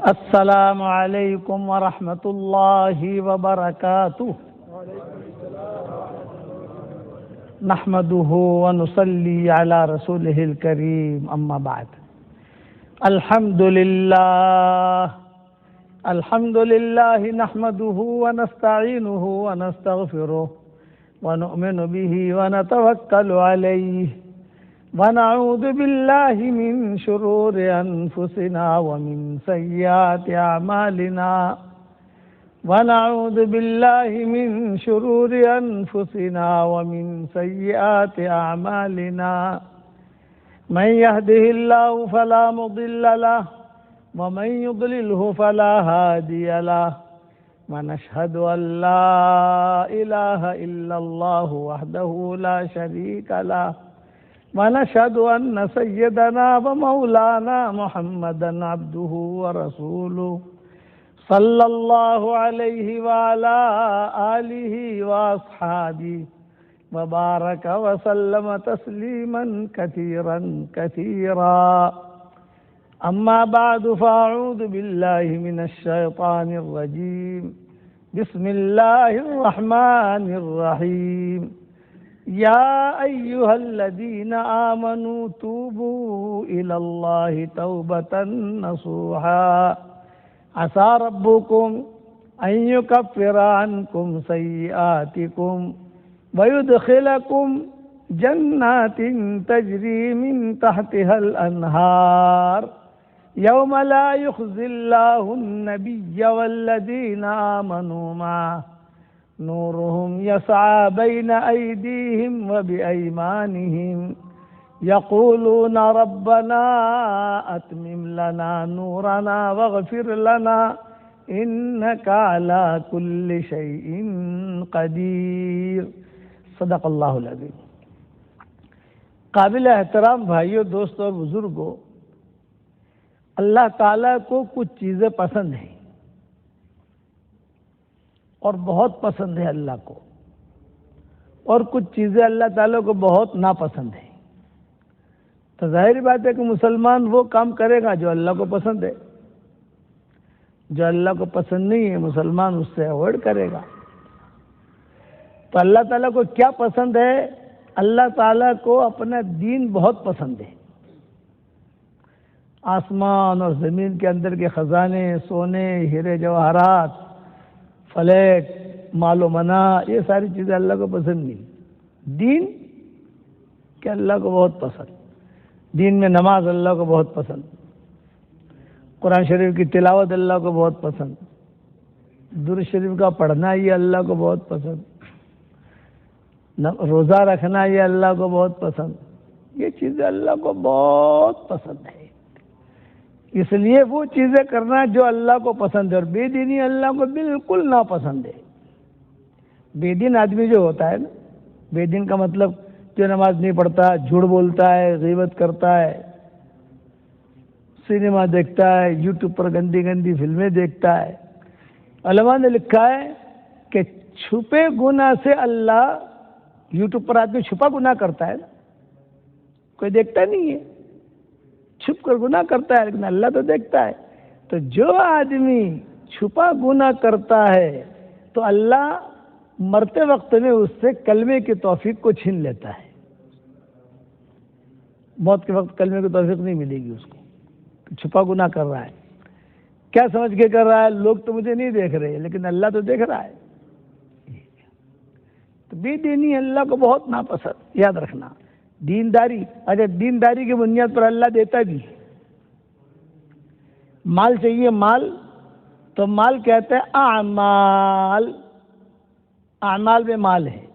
السلام علیکم ورحمۃ اللہ وبرکاتہ نحمده ونصلي على رسوله الكريم اما بعد الحمد لله نحمده ونستعينه ونستغفره ونؤمن به ونتوكل عليه ونعوذ بالله من شرور أنفسنا ومن سيئات أعمالنا ونعوذ بالله من شرور أنفسنا ومن سيئات أعمالنا من يهده الله فلا مضل له ومن يضلله فلا هادي له ونشهد أن لا إله إلا الله وحده لا شريك له ونشهد أن سيدنا ومولانا محمدا عبده ورسوله صلى الله عليه وعلى آله وأصحابه وبارك وسلم تسليما كثيرا كثيرا أما بعد فأعوذ بالله من الشيطان الرجيم بسم الله الرحمن الرحيم يا أيها الذين آمنوا توبوا إلى الله توبة نصوحا عسى ربكم أن يكفر عنكم سيئاتكم ويدخلكم جنات تجري من تحتها الأنهار يوم لا يخزي الله النبي والذين آمنوا معه نورهم يسعى بين أيديهم وبأيمانهم يقولون ربنا أتمم لنا نورنا واغفر لنا إنك على كل شيء قدير صدق اللہ العظیم۔ قابل احترام بھائیوں، دوستوں اور بزرگوں، اللہ تعالیٰ کو کچھ چیزیں پسند ہیں اور بہت پسند ہے اللہ کو، اور کچھ چیزیں اللہ تعالیٰ کو بہت ناپسند ہیں۔ تو ظاہری بات ہے کہ مسلمان وہ کام کرے گا جو اللہ کو پسند ہے، جو اللہ کو پسند نہیں ہے مسلمان اس سے اوائڈ کرے گا۔ تو اللہ تعالیٰ کو کیا پسند ہے؟ اللہ تعالیٰ کو اپنا دین بہت پسند ہے۔ آسمان اور زمین کے اندر کے خزانے، سونے، ہیرے جواہرات، فلیٹ، مال و مناع، یہ ساری چیزیں اللہ کو پسند نہیں۔ دین کہ اللہ کو بہت پسند، دین میں نماز اللہ کو بہت پسند، قرآن شریف کی تلاوت اللہ کو بہت پسند، درود شریف کا پڑھنا یہ اللہ کو بہت پسند، روزہ رکھنا یہ اللہ کو بہت پسند، یہ چیزیں اللہ کو بہت پسند ہے۔ اس لیے وہ چیزیں کرنا جو اللہ کو پسند ہے، اور بے دینی اللہ کو بالکل ناپسند ہے۔ بے دین آدمی جو ہوتا ہے نا، بے دین کا مطلب جو نماز نہیں پڑھتا، جھوٹ بولتا ہے، غیبت کرتا ہے، سنیما دیکھتا ہے، یوٹیوب پر گندی گندی فلمیں دیکھتا ہے۔ علماء نے لکھا ہے کہ چھپے گناہ سے اللہ، یوٹیوب پر آدمی چھپا گناہ کرتا ہے نا، کوئی دیکھتا نہیں ہے، چھپ کر گناہ کرتا ہے، لیکن اللہ تو دیکھتا ہے۔ تو جو آدمی چھپا گناہ کرتا ہے تو اللہ مرتے وقت میں اس سے کلمے کی توفیق کو چھین لیتا ہے۔ موت کے وقت کلمے کی توفیق نہیں ملے گی اس کو، چھپا گناہ کر رہا ہے۔ کیا سمجھ کے کر رہا ہے؟ لوگ تو مجھے نہیں دیکھ رہے لیکن اللہ تو دیکھ رہا ہے۔ تو بے دینی اللہ کو بہت ناپسند، یاد رکھنا۔ دینداری، اگر دینداری کی بنیاد پر اللہ دیتا بھی ہے۔ مال چاہیے، مال تو مال کہتے ہیں اعمال، اعمال میں مال ہے،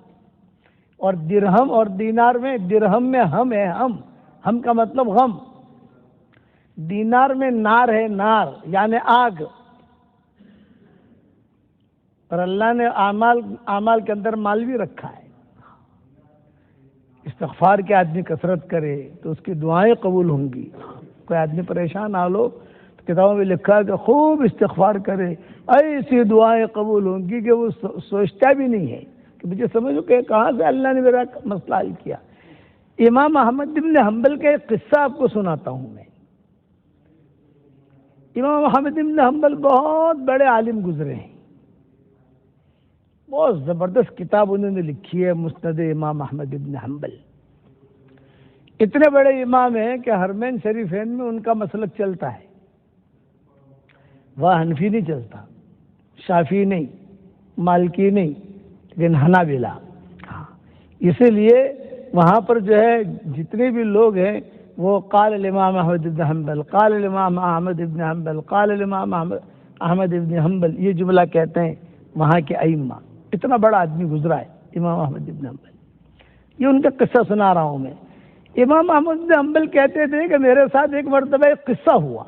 اور درہم اور دینار میں، درہم میں ہم ہے، ہم کا مطلب غم، دینار میں نار ہے، نار یعنی آگ۔ اور اللہ نے اعمال کے اندر مال بھی رکھا ہے۔ استغفار کے آدمی کثرت کرے تو اس کی دعائیں قبول ہوں گی۔ کوئی آدمی پریشان آ لو تو کتابوں میں لکھا ہے کہ خوب استغفار کرے، ایسی دعائیں قبول ہوں گی کہ وہ سوچتا بھی نہیں ہے کہ مجھے سمجھو کہ کہاں سے اللہ نے میرا مسئلہ حل کیا۔ امام احمد بن حنبل کا ایک قصہ آپ کو سناتا ہوں میں۔ امام احمد بن حنبل بہت بڑے عالم گزرے ہیں، بہت زبردست کتاب انہوں نے لکھی ہے مسند امام احمد بن حنبل. اتنے بڑے امام ہیں کہ حرمین شریفین میں ان کا مسلک چلتا ہے. وہ حنفی نہیں چلتا، شافعی نہیں، مالکی نہیں، لیکن حنابلہ. اسی لیے وہاں پر جو ہے جتنے بھی لوگ ہیں وہ قال الامام احمد بن حنبل، قال الامام احمد بن حنبل، قال الامام احمد بن حنبل، یہ جملہ کہتے ہیں وہاں کے ائمہ. اتنا بڑا آدمی گزرا ہے امام احمد بن حنبل. یہ ان کا قصہ سنا رہا ہوں میں. امام احمد بن حنبل کہتے تھے کہ میرے ساتھ ایک مرتبہ ایک قصہ ہوا،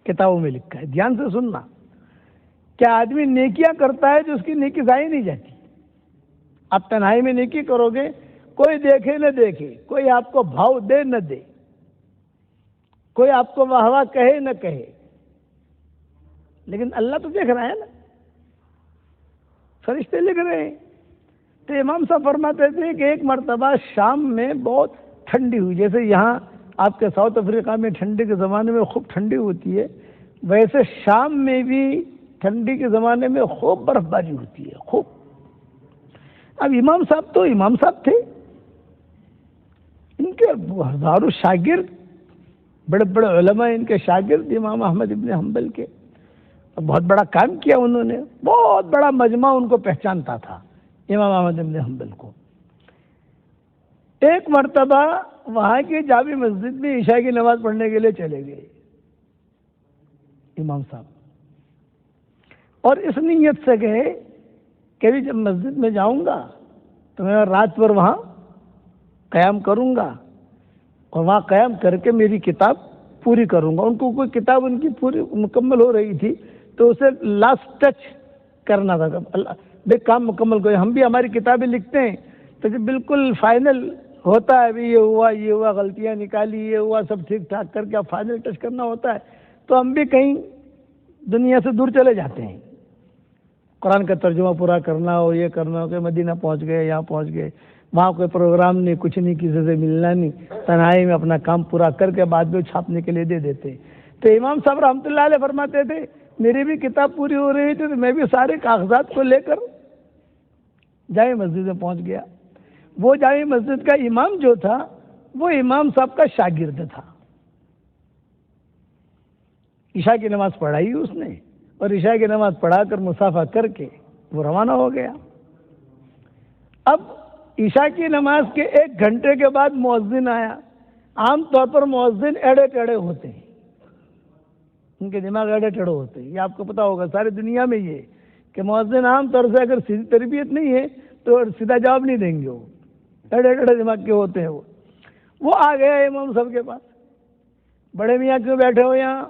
کتابوں میں لکھا ہے، دھیان سے سننا. کیا آدمی نیکیاں کرتا ہے جو اس کی نیکی ضائع نہیں جاتی. آپ تنہائی میں نیکی کرو گے، کوئی دیکھے نہ دیکھے، کوئی آپ کو بھاؤ دے نہ دے، کوئی آپ کو واہ واہ کہے نہ کہے، لیکن اللہ تو دیکھ رہا ہے نا، فرشتے لکھ رہے ہیں. تو امام صاحب فرماتے تھے کہ ایک مرتبہ شام میں بہت ٹھنڈی ہوئی، جیسے یہاں آپ کے ساؤتھ افریقہ میں ٹھنڈی کے زمانے میں خوب ٹھنڈی ہوتی ہے، ویسے شام میں بھی ٹھنڈی کے زمانے میں خوب برف باری ہوتی ہے، خوب. اب امام صاحب تو امام صاحب تھے، ان کے ہزاروں شاگرد، بڑے بڑے علماء ان کے شاگرد امام احمد ابن حنبل کے. بہت بڑا کام کیا انہوں نے، بہت بڑا مجمع ان کو پہچانتا تھا امام احمد ابن حنبل کو. ایک مرتبہ وہاں کی جامع مسجد میں عشاء کی نماز پڑھنے کے لیے چلے گئے امام صاحب، اور اس نیت سے گئے کہ بھی جب مسجد میں جاؤں گا تو میں رات بھر وہاں قیام کروں گا اور وہاں قیام کر کے میری کتاب پوری کروں گا. ان کو کوئی کتاب ان کی پوری مکمل ہو رہی تھی تو اسے لاسٹ ٹچ کرنا تھا. بے کام مکمل کرے. ہم بھی ہماری کتابیں لکھتے ہیں تو جب بالکل فائنل ہوتا ہے بھی یہ ہوا غلطیاں نکالی، یہ ہوا سب ٹھیک ٹھاک کر کے فائنل ٹچ کرنا ہوتا ہے تو ہم بھی کہیں دنیا سے دور چلے جاتے ہیں. قرآن کا ترجمہ پورا کرنا ہو، یہ کرنا ہو کہ مدینہ پہنچ گئے، یہاں پہنچ گئے، وہاں کوئی پروگرام نہیں، کچھ نہیں، کسی سے ملنا نہیں، تنہائی میں اپنا کام پورا کر کے بعد میں چھاپنے کے لیے دے دیتے. تو امام صاحب رحمۃ اللہ علیہ فرماتے تھے میری بھی کتاب پوری ہو رہی تھی تو میں بھی سارے کاغذات کو لے کر جامع مسجد میں پہنچ گیا. وہ جامع مسجد کا امام جو تھا وہ امام صاحب کا شاگرد تھا. عشاء کی نماز پڑھائی اس نے اور عشاء کی نماز پڑھا کر مصافحہ کر کے وہ روانہ ہو گیا. اب عشاء کی نماز کے 1 گھنٹے کے بعد مؤذن آیا. عام طور پر مؤذن ایڑے ٹیڑے ہوتے ہیں، ان کے دماغ ایڑے ٹیڑے ہوتے ہیں، یہ آپ کو پتا ہوگا ساری دنیا میں یہ کہ مؤذن عام طور سے اگر سیدھی تربیت نہیں ہے تو سیدھا جواب نہیں دیں گے، وہ ایڑے ٹیڑے دماغ کے ہوتے ہیں. وہ آ گیا امام صاحب کے پاس. بڑے میاں کیوں بیٹھے ہو یہاں؟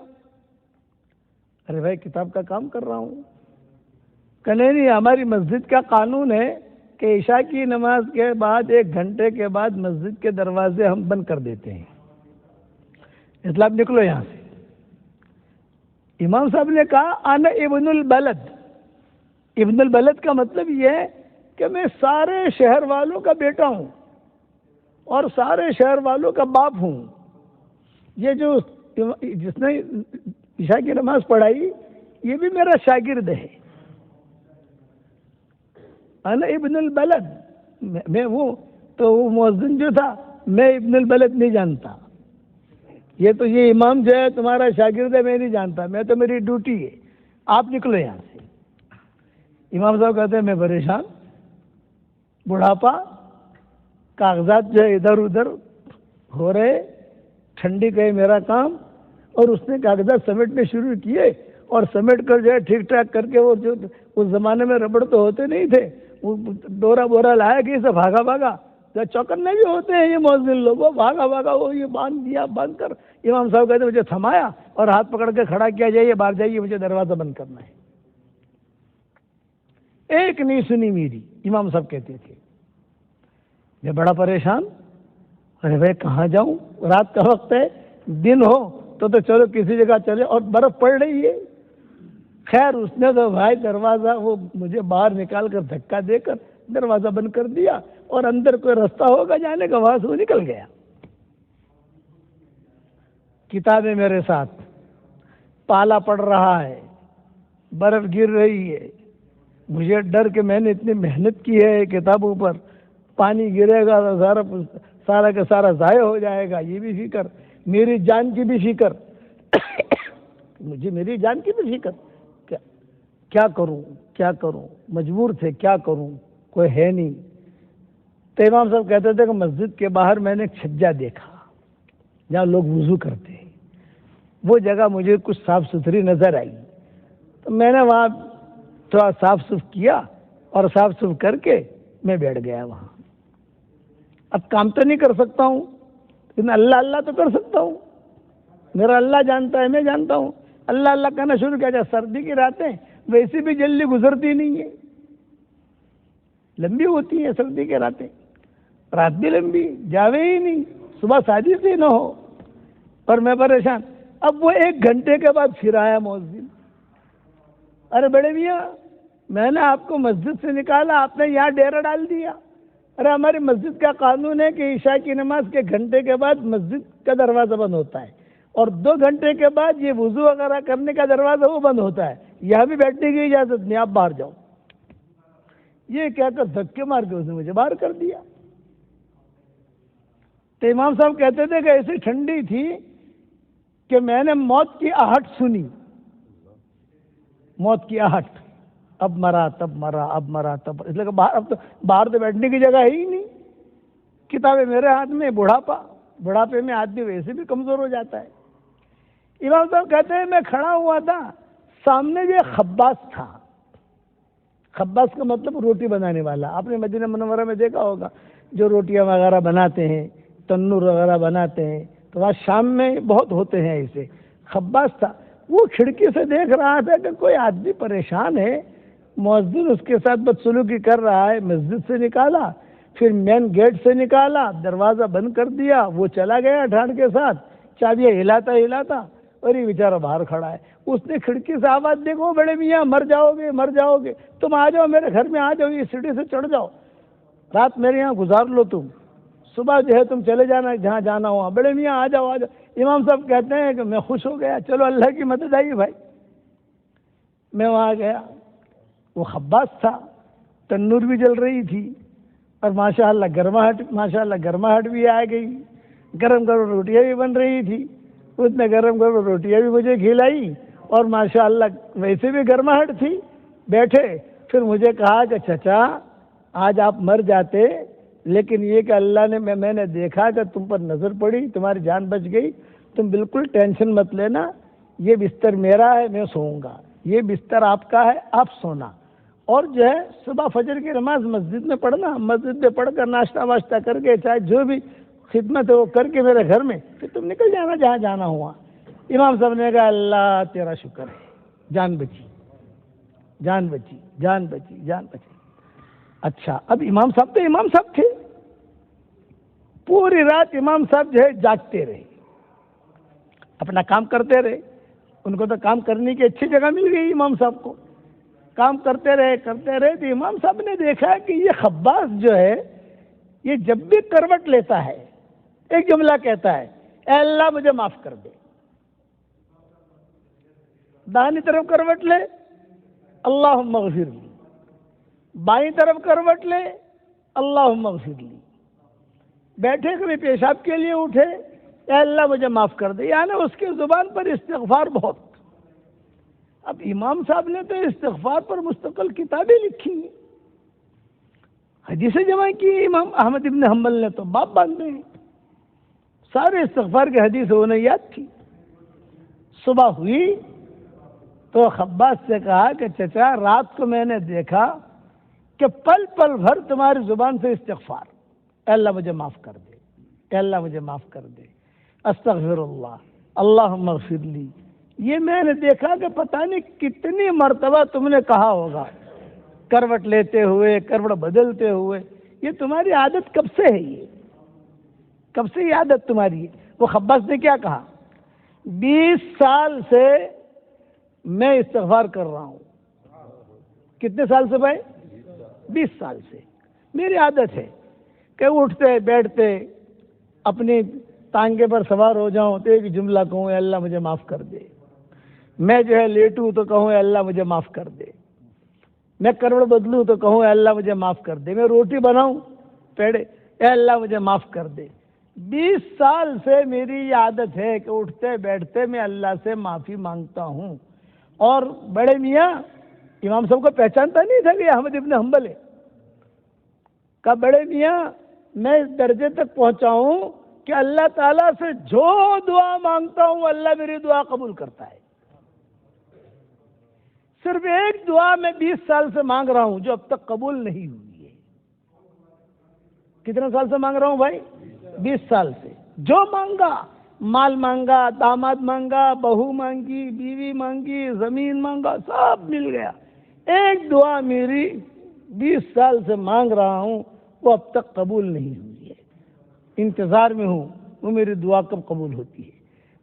ارے بھائی کتاب کا کام کر رہا ہوں. کہ نہیں، ہماری مسجد کا قانون ہے کہ عشاء کی نماز کے بعد 1 گھنٹے کے بعد مسجد کے دروازے ہم بند کر دیتے ہیں، اس لیے آپ نکلو یہاں سے. امام صاحب نے کہا انا ابن البلد. ابن البلد کا مطلب یہ ہے کہ میں سارے شہر والوں کا بیٹا ہوں اور سارے شہر والوں کا باپ ہوں. یہ جو جس نے عشاء کی نماز پڑھائی یہ بھی میرا شاگرد ہے. انا ابن البلد، میں ہوں. تو وہ مؤذن جو تھا میں ابن البلد نہیں جانتا، یہ امام جو ہے تمہارا شاگرد ہے میں نہیں جانتا، میں تو میری ڈیوٹی ہے، آپ نکلو یہاں سے. امام صاحب کہتے ہیں میں پریشان، بڑھاپا، کاغذات جو ہے ادھر ادھر ہو رہے، ٹھنڈی کا میرا کام. اور اس نے کاغذات سمیٹنے شروع کیے اور سمیٹ کر جو ہے ٹھیک ٹھاک کر کے، وہ جو اس زمانے میں ربڑ تو ہوتے نہیں تھے، وہ ڈورا بورا لایا کہ اسے بھاگا چوکنے بھی ہوتے ہیں یہ مؤذن لوگ، وہ بھاگا وہ یہ باندھ دیا. باندھ کر امام صاحب کہتے مجھے تھمایا اور ہاتھ پکڑ کے کھڑا کیا، جائیے باہر جائیے، مجھے دروازہ بند کرنا ہے. ایک نہیں سنی میری. امام صاحب کہتے تھے میں بڑا پریشان، ارے بھائی کہاں جاؤں، رات کا وقت ہے، دن ہو تو چلو کسی جگہ چلے، اور برف پڑ رہی ہے. خیر اس نے تو بھائی دروازہ وہ مجھے باہر نکال کر دھکا دے کر دروازہ بند کر دیا، اور اندر کوئی رستہ ہوگا جانے کا، وہاں سے وہ نکل گیا. کتابیں میرے ساتھ، پالا پڑ رہا ہے، برف گر رہی ہے، مجھے ڈر کہ میں نے اتنی محنت کی ہے کتابوں پر، پانی گرے گا تو سارا کا سارا ضائع ہو جائے گا، یہ بھی فکر، میری جان کی بھی فکر مجھے میری جان کی بھی فکر، کیا کروں، مجبور تھے، کیا کروں، کوئی ہے نہیں۔ تو امام صاحب کہتے تھے کہ مسجد کے باہر میں نے ایک چھجا دیکھا جہاں لوگ وضو کرتے ہیں، وہ جگہ مجھے کچھ صاف ستھری نظر آئی، تو میں نے وہاں تھوڑا صاف ستھرا کیا اور صاف ستھرا کر کے میں بیٹھ گیا وہاں۔ اب کام تو نہیں کر سکتا ہوں لیکن اللہ اللہ تو کر سکتا ہوں، میرا اللہ جانتا ہے، میں جانتا ہوں۔ اللہ اللہ کہنا شروع کیا جائے، سردی کی راتیں ویسے بھی جلدی گزرتی نہیں ہیں، لمبی ہوتی ہیں سردی کی راتیں، رات بھی لمبی جاوے ہی نہیں، صبح شادی سے نہ ہو، اور میں پریشان۔ اب وہ 1 گھنٹے کے بعد پھر آیا مؤذن، ارے بڑے میاں میں نے آپ کو مسجد سے نکالا، آپ نے یہاں ڈیرا ڈال دیا۔ ارے ہماری مسجد کا قانون ہے کہ عشاء کی نماز کے گھنٹے کے بعد مسجد کا دروازہ بند ہوتا ہے، اور 2 گھنٹے کے بعد یہ وضو وغیرہ کرنے کا دروازہ وہ بند ہوتا ہے، یہاں بھی بیٹھنے کی اجازت نہیں، آپ باہر جاؤ۔ یہ کہہ کر دھکے مار کے اس نے مجھے باہر کر دیا۔ تو امام صاحب کہتے تھے کہ ایسی ٹھنڈی تھی کہ میں نے موت کی آہٹ سنی، موت کی آہٹ، اب مرا تب مرا، اب مرا تب، اس لیے کہ اب تو باہر تو بیٹھنے کی جگہ ہے ہی نہیں، کتابیں میرے ہاتھ میں، بڑھاپے میں آدمی ویسے بھی کمزور ہو جاتا ہے۔ امام صاحب کہتے ہیں میں کھڑا ہوا تھا، سامنے بھی ایک خباز تھا۔ خباز کا مطلب روٹی بنانے والا، آپ نے مدینہ منورہ میں دیکھا ہوگا جو روٹیاں وغیرہ بناتے ہیں، تنور وغیرہ بناتے ہیں، تو وہاں شام میں بہت ہوتے ہیں ایسے۔ خباز تھا، وہ کھڑکی سے دیکھ رہا تھا کہ کوئی آدمی پریشان ہے، مؤذن اس کے ساتھ بدسلوکی کر رہا ہے، مسجد سے نکالا، پھر مین گیٹ سے نکالا، دروازہ بند کر دیا، وہ چلا گیا ڈھانڈ کے ساتھ، چابیاں ہلاتا، اور یہ بیچارہ باہر کھڑا ہے۔ اس نے کھڑکی سے آواز دیکھو بڑے میاں مر جاؤ گے، تم آ جاؤ میرے گھر میں، آ جاؤ، یہ سیڑھی سے چڑھ جاؤ، رات میرے یہاں گزار لو، تم صبح جو ہے تم چلے جانا جہاں جانا ہوا، بڑے میاں آ جاؤ۔ امام صاحب کہتے ہیں کہ میں خوش ہو گیا، چلو اللہ کی مدد آئی بھائی۔ میں وہاں گیا، وہ خباز تھا، تنور بھی جل رہی تھی، اور ماشاءاللہ گرماہٹ بھی آ گئی، گرم روٹیاں بھی بن رہی تھی، اس نے گرم روٹیاں بھی مجھے کھلائی، اور ماشاءاللہ ویسے بھی گرماہٹ تھی۔ بیٹھے، پھر مجھے کہا کہ چچا آج آپ مر جاتے، لیکن یہ کہ اللہ نے میں نے دیکھا کہ تم پر نظر پڑی، تمہاری جان بچ گئی، تم بالکل ٹینشن مت لینا، یہ بستر میرا ہے، میں سوؤں گا، یہ بستر آپ کا ہے، آپ سونا، اور جو ہے صبح فجر کی نماز مسجد میں پڑھنا، مسجد میں پڑھ کر ناشتہ واشتہ کر کے، چاہے جو بھی خدمت ہے وہ کر کے میرے گھر میں، پھر تم نکل جانا جہاں جانا ہوا۔ امام صاحب نے کہا اللہ تیرا شکر ہے، جان بچی۔ اچھا، اب امام صاحب تھے، پوری رات امام صاحب جو ہے جاگتے رہے، اپنا کام کرتے رہے، ان کو تو کام کرنے کی اچھی جگہ مل گئی، امام صاحب کو کام کرتے رہے تو امام صاحب نے دیکھا کہ یہ خباز جو ہے یہ جب بھی کروٹ لیتا ہے ایک جملہ کہتا ہے، اے اللہ مجھے معاف کر دے۔ دائیں طرف کروٹ لے، اللہم اغفر لی، بائیں طرف کروٹ لے، اللہم اغفر لی، بیٹھے کبھی پیشاب کے لیے اٹھے، اے اللہ مجھے معاف کر دے، یعنی اس کی زبان پر استغفار بہت۔ اب امام صاحب نے تو استغفار پر مستقل کتابیں لکھی ہیں، حدیثیں جمع کی، امام احمد ابن حنبل نے تو باب باندھے ہیں، سارے استغفار کی حدیث انہیں یاد تھی۔ صبح ہوئی تو خباز سے کہا کہ چچا رات کو میں نے دیکھا کہ پل پل بھر تمہاری زبان سے استغفار، اے اللہ مجھے معاف کر دے، اے اللہ مجھے معاف کر دے، استغفر اللہ، اللہم اغفر لی، یہ میں نے دیکھا کہ پتہ نہیں کتنی مرتبہ تم نے کہا ہوگا، کروٹ لیتے ہوئے، کروٹ بدلتے ہوئے، یہ تمہاری عادت کب سے ہے؟ یہ کب سے یہ عادت تمہاری ہے؟ وہ خباز نے کیا کہا، 20 سال سے میں استغفار کر رہا ہوں۔ کتنے سال سے بھائی؟ 20 سال سے میری عادت ہے کہ اٹھتے بیٹھتے اپنی تانگے پر سوار ہو جاؤں تو ایک جملہ کہوں اے اللہ مجھے معاف کر دے، میں جو ہے لیٹوں تو کہوں اے اللہ مجھے معاف کر دے، میں کروڑ بدلوں تو کہوں اے اللہ مجھے معاف کر دے، میں روٹی بناؤں پیڑے اے اللہ مجھے معاف کر دے۔ 20 سال سے میری یہ عادت ہے کہ اٹھتے بیٹھتے میں اللہ سے معافی مانگتا ہوں۔ اور بڑے میاں امام صاحب کو پہچانتا نہیں تھا کہ احمد ابن حنبل ہے، کہا بڑے میاں میں اس درجے تک پہنچا ہوں کہ اللہ تعالیٰ سے جو دعا مانگتا ہوں اللہ میری دعا قبول کرتا ہے۔ صرف ایک دعا میں 20 سال سے مانگ رہا ہوں جو اب تک قبول نہیں ہوئی ہے۔ کتنے سال سے مانگ رہا ہوں بھائی؟ 20 سال سے۔ جو مانگا، مال مانگا، داماد مانگا، بہو مانگی، بیوی مانگی، زمین مانگا، سب مل گیا۔ ایک دعا میری 20 سال سے مانگ رہا ہوں وہ اب تک قبول نہیں ہوئی ہے، انتظار میں ہوں وہ میری دعا کب قبول ہوتی ہے۔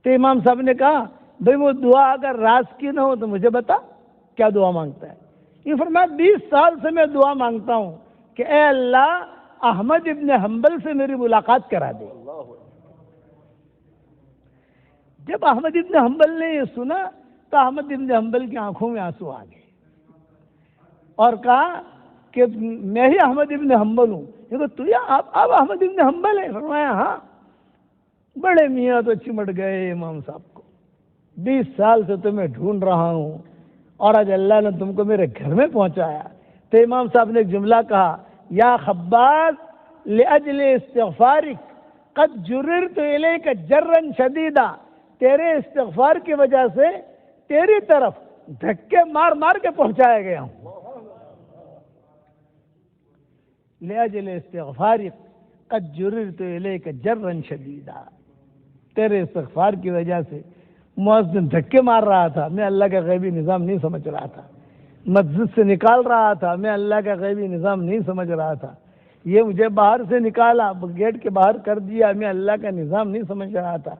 تو امام صاحب نے کہا بھئی وہ دعا اگر راز کی نہ ہو تو مجھے بتا کیا دعا مانگتا ہے۔ یہ فرمایا 20 سال سے میں دعا مانگتا ہوں کہ اے اللہ احمد ابن حنبل سے میری ملاقات کرا دے۔ جب احمد ابن حنبل نے یہ سنا تو احمد ابن حنبل کی آنکھوں میں آنسو آ گئے اور کہا کہ میں ہی احمد ابن حنبل ہوں۔ تو اب احمد ابن حنبل ہے؟ فرمایا ہاں۔ بڑے میاں تو چمٹ گئے امام صاحب کو، 20 سال سے تو میں ڈھونڈ رہا ہوں اور آج اللہ نے تم کو میرے گھر میں پہنچایا۔ تو امام صاحب نے ایک جملہ کہا، یا خباز لأجل استغفارک قد جررت الیک جرا شدیدا، تیرے استغفار کی وجہ سے تیری طرف دھکے مار مار کے پہنچایا گیا ہوں۔ لأجل استغفارک قد جررت الیک جرا شدیدا، تیرے استغفار کی وجہ سے مؤذن دھکے مار رہا تھا، میں اللہ کا غیبی نظام نہیں سمجھ رہا تھا، مسجد سے نکال رہا تھا، میں اللہ کا غیبی نظام نہیں سمجھ رہا تھا، یہ مجھے باہر سے نکالا، گیٹ کے باہر کر دیا، میں اللہ کا نظام نہیں سمجھ رہا تھا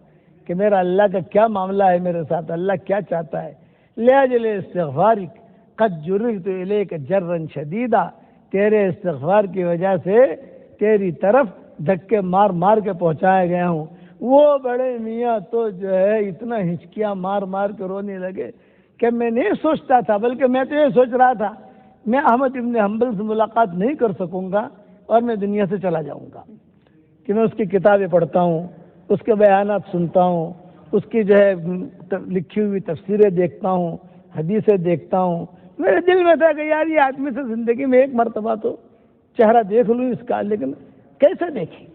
کہ میرا اللہ کا کیا معاملہ ہے میرے ساتھ، اللہ کیا چاہتا ہے۔ لأجل استغفارک قد جررت الیک جرا شدیدا، تیرے استغفار کی وجہ سے تیری طرف دھکے مار مار کے پہنچایا گیا ہوں۔ وہ بڑے میاں تو جو ہے اتنا ہچکیاں مار مار کے رونے لگے کہ میں نہیں سوچتا تھا، بلکہ میں تو یہ سوچ رہا تھا میں احمد ابن حنبل سے ملاقات نہیں کر سکوں گا اور میں دنیا سے چلا جاؤں گا، کہ میں اس کی کتابیں پڑھتا ہوں، اس کے بیانات سنتا ہوں، اس کی جو ہے لکھی ہوئی تفسیریں دیکھتا ہوں، حدیثیں دیکھتا ہوں۔ میرے دل میں تھا کہ یار یہ آدمی سے زندگی میں ایک مرتبہ تو چہرہ دیکھ لوں اس کا، لیکن کیسے دیکھیں؟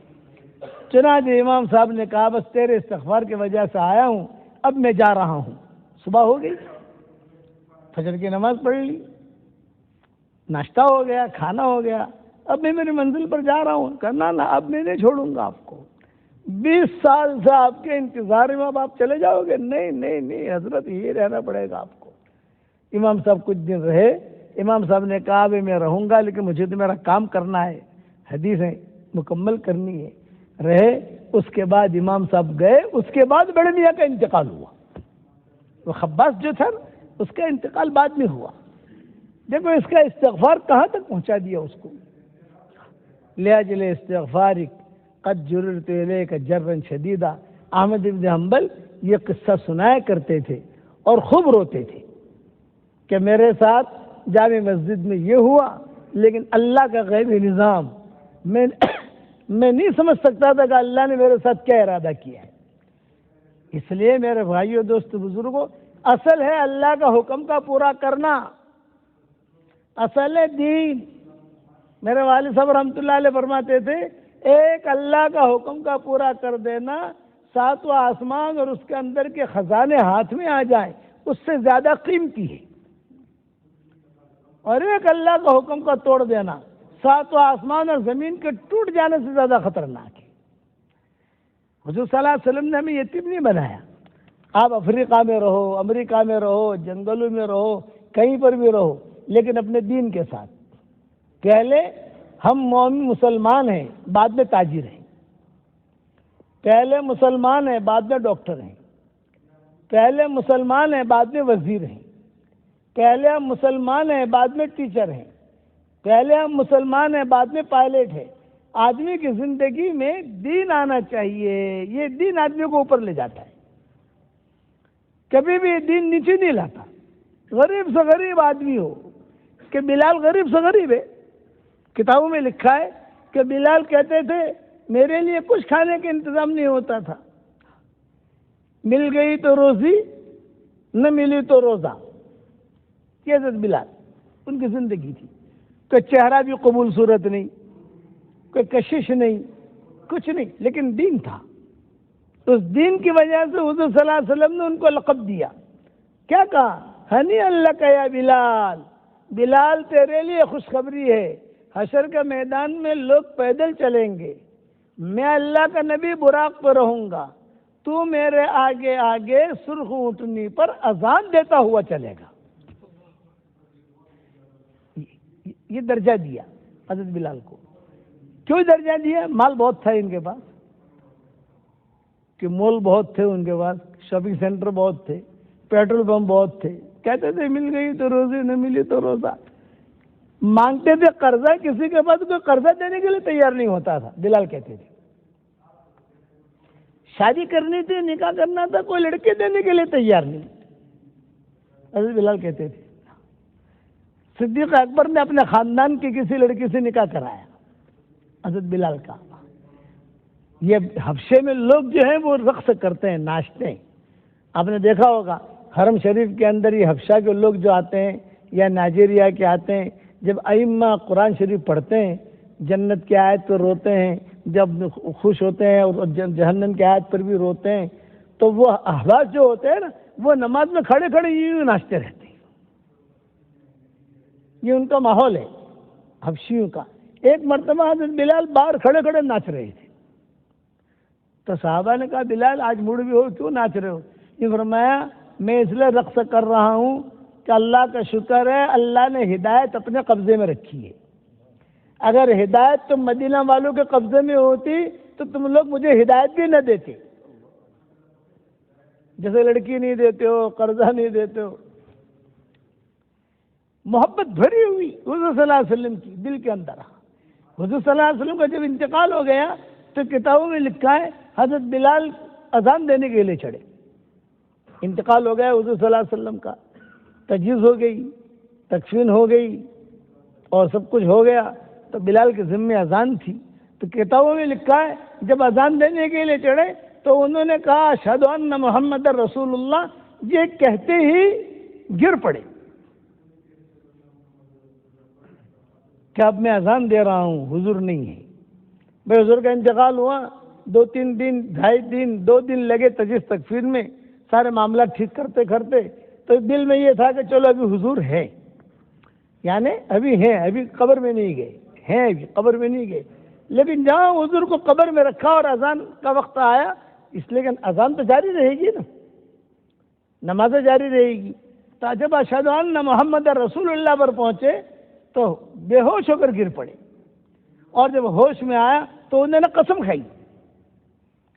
چنانچہ امام صاحب نے کہا بس تیرے استغفار کی وجہ سے آیا ہوں، اب میں جا رہا ہوں۔ صبح ہو گئی، فجر کی نماز پڑھ لی، ناشتہ ہو گیا، کھانا ہو گیا، اب میں میری منزل پر جا رہا ہوں۔ کہنا نا اب میں نہیں چھوڑوں گا آپ کو، 20 سال سے آپ کے انتظار میں اب آپ چلے جاؤ گے؟ نہیں نہیں نہیں حضرت، یہ رہنا پڑے گا آپ کو۔ امام صاحب کچھ دن رہے، امام صاحب نے کہا بھی میں رہوں گا لیکن مجھے تو میرا کام کرنا ہے، حدیثیں مکمل کرنی ہے۔ رہے، اس کے بعد امام صاحب گئے، اس کے بعد بڑے میاں کا انتقال ہوا۔ وہ خباز جو تھا اس کا انتقال بعد میں ہوا۔ دیکھو اس کا استغفار کہاں تک پہنچا دیا اس کو۔ لأجل استغفارک قد جررت الیک جرا شدیدا، احمد بن حنبل یہ قصہ سنایا کرتے تھے اور خوب روتے تھے کہ میرے ساتھ جامع مسجد میں یہ ہوا، لیکن اللہ کا غیبی نظام میں نہیں سمجھ سکتا تھا کہ اللہ نے میرے ساتھ کیا ارادہ کیا ہے۔ اس لیے میرے بھائیوں، دوست، بزرگوں، اصل ہے اللہ کا حکم کا پورا کرنا، اصل ہے دین۔ میرے والد صاحب رحمۃ اللہ علیہ فرماتے تھے ایک اللہ کا حکم کا پورا کر دینا، 7واں آسمان اور اس کے اندر کے خزانے ہاتھ میں آ جائیں اس سے زیادہ قیمتی ہے، اور ایک اللہ کا حکم کا توڑ دینا 7واں آسمان اور زمین کے ٹوٹ جانے سے زیادہ خطرناک ہے۔ حضور صلی اللہ علیہ وسلم نے ہمیں یتیم نہیں بنایا۔ آپ افریقہ میں رہو، امریکہ میں رہو، جنگلوں میں رہو، کہیں پر بھی رہو، لیکن اپنے دین کے ساتھ۔ پہلے ہم مومن مسلمان ہیں، بعد میں تاجر ہیں۔ پہلے مسلمان ہیں، بعد میں ڈاکٹر ہیں۔ پہلے مسلمان ہیں، بعد میں وزیر ہیں۔ پہلے ہم مسلمان ہیں، بعد میں ٹیچر ہیں۔ پہلے ہم مسلمان ہیں، بعد میں پائلٹ ہیں۔ آدمی کی زندگی میں دین آنا چاہیے. یہ دین آدمی کو اوپر لے جاتا ہے, کبھی بھی دین نیچے نہیں لاتا. غریب سے غریب آدمی ہو, کہ بلال غریب سے غریب ہے. کتابوں میں لکھا ہے کہ بلال کہتے تھے میرے لیے کچھ کھانے کا انتظام نہیں ہوتا تھا, مل گئی تو روزی, نہ ملی تو روزہ. یہ حضرت بلال ان کی زندگی تھی. کوئی چہرہ بھی قبول صورت نہیں, کوئی کشش نہیں, کچھ نہیں, لیکن دین تھا. اس دین کی وجہ سے حضور صلی اللہ علیہ وسلم نے ان کو لقب دیا. کیا کہا؟ ہنی اللہ کا یا بلال, بلال تیرے لیے خوشخبری ہے, حشر کے میدان میں لوگ پیدل چلیں گے, میں اللہ کا نبی براق پہ رہوں گا, تو میرے آگے آگے سرخ اونٹنی پر اذان دیتا ہوا چلے گا. یہ درجہ دیا حضرت بلال کو. کیوں درجہ دیا؟ مال بہت تھا ان کے پاس, کہ مول بہت تھے ان کے پاس, شاپنگ سینٹر بہت تھے, پیٹرول پمپ بہت تھے. کہتے تھے مل گئی تو روزی, نہ ملی تو روزہ. مانگتے تھے قرضہ, کسی کے پاس کوئی قرضہ دینے کے لیے تیار نہیں ہوتا تھا. بلال کہتے تھے شادی کرنی تھی, نکاح کرنا تھا, کوئی لڑکے دینے کے لیے تیار نہیں. حضرت بلال کہتے تھے. صدیق اکبر نے اپنے خاندان کی کسی لڑکی سے نکاح کرایا, حضرت بلال کا. یہ حبشے میں لوگ جو ہیں وہ رقص کرتے ہیں, ناچتے ہیں. آپ نے دیکھا ہوگا حرم شریف کے اندر یہ حبشہ کے لوگ جو آتے ہیں یا نائجیریا کے آتے ہیں, جب ائمہ قرآن شریف پڑھتے ہیں, جنت کی آیت پر روتے ہیں, جب خوش ہوتے ہیں, اور جہنم کی آیت پر بھی روتے ہیں, تو وہ احباش جو ہوتے ہیں نا, وہ نماز میں کھڑے کھڑے یوں ناچتے رہتے ہیں. یہ ان کا ماحول ہے حبشیوں کا. ایک مرتبہ حضرت بلال باہر کھڑے کھڑے ناچ رہے تھے, تو صحابہ نے کہا بلال آج موڈ بھی ہو, کیوں ناچ رہے ہو؟ یہ فرمایا میں اس لیے رقص کر رہا ہوں کہ اللہ کا شکر ہے اللہ نے ہدایت اپنے قبضے میں رکھی ہے. اگر ہدایت تم مدینہ والوں کے قبضے میں ہوتی تو تم لوگ مجھے ہدایت بھی نہ دیتے. جیسے لڑکی نہیں دیتے ہو, قرضہ نہیں دیتے ہو. محبت بھری ہوئی حضور صلی اللہ علیہ وسلم کی دل کے اندر. حضور صلی اللہ علیہ وسلم کا جب انتقال ہو گیا تو کتابوں میں لکھا ہے حضرت بلال اذان دینے کے لیے چڑھے. انتقال ہو گیا حضور صلی اللہ علیہ وسلم کا, تجہیز ہو گئی, تکفین ہو گئی, اور سب کچھ ہو گیا, تو بلال کے ذمے اذان تھی. تو کتابوں میں لکھا ہے جب اذان دینے کے لیے چڑھے تو انہوں نے کہا اشہد ان محمد رسول اللہ. یہ کہتے ہی گر پڑے کہ اب میں اذان دے رہا ہوں, حضور نہیں ہے. بھائی حضور کا انتقال ہوا, 2-3 دن, 2.5 دن, 2 دن لگے تجہیز تکفین میں, سارے معاملات ٹھیک کرتے کرتے. تو دل میں یہ تھا کہ چلو ابھی حضور ہے, یعنی ابھی ہیں, ابھی قبر میں نہیں گئے ہیں, ابھی قبر میں نہیں گئے. لیکن جہاں حضور کو قبر میں رکھا اور اذان کا وقت آیا, اس لیے کہ اذان تو جاری رہے گی نا, نماز جاری رہے گی. تو جب اشہد ان محمد رسول اللہ پر پہنچے تو بے ہوش ہو کر گر پڑے, اور جب ہوش میں آیا تو انہوں نے قسم کھائی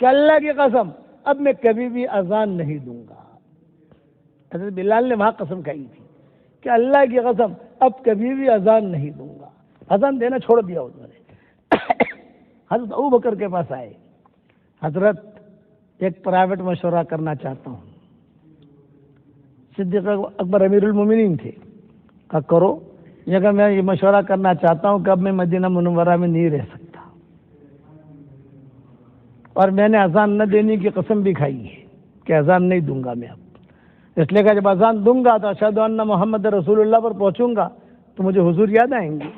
کہ اللہ کی قسم اب میں کبھی بھی اذان نہیں دوں گا. حضرت بلال نے وہاں قسم کھائی تھی کہ اللہ کی قسم اب کبھی بھی اذان نہیں دوں گا. اذان دینا چھوڑ دیا انہوں نے. حضرت ابوبکر کے پاس آئے, حضرت ایک پرائیویٹ مشورہ کرنا چاہتا ہوں. صدیق اکبر امیر المومنین تھے. کہا کرو. یہ میں یہ مشورہ کرنا چاہتا ہوں کہ اب میں مدینہ منورہ میں نہیں رہ سکتا, اور میں نے اذان نہ دینے کی قسم بھی کھائی ہے کہ اذان نہیں دوں گا میں اب. اس لیے کہ جب اذان دوں گا تو اشہد ان محمد رسول اللہ پر پہنچوں گا تو مجھے حضور یاد آئیں گے.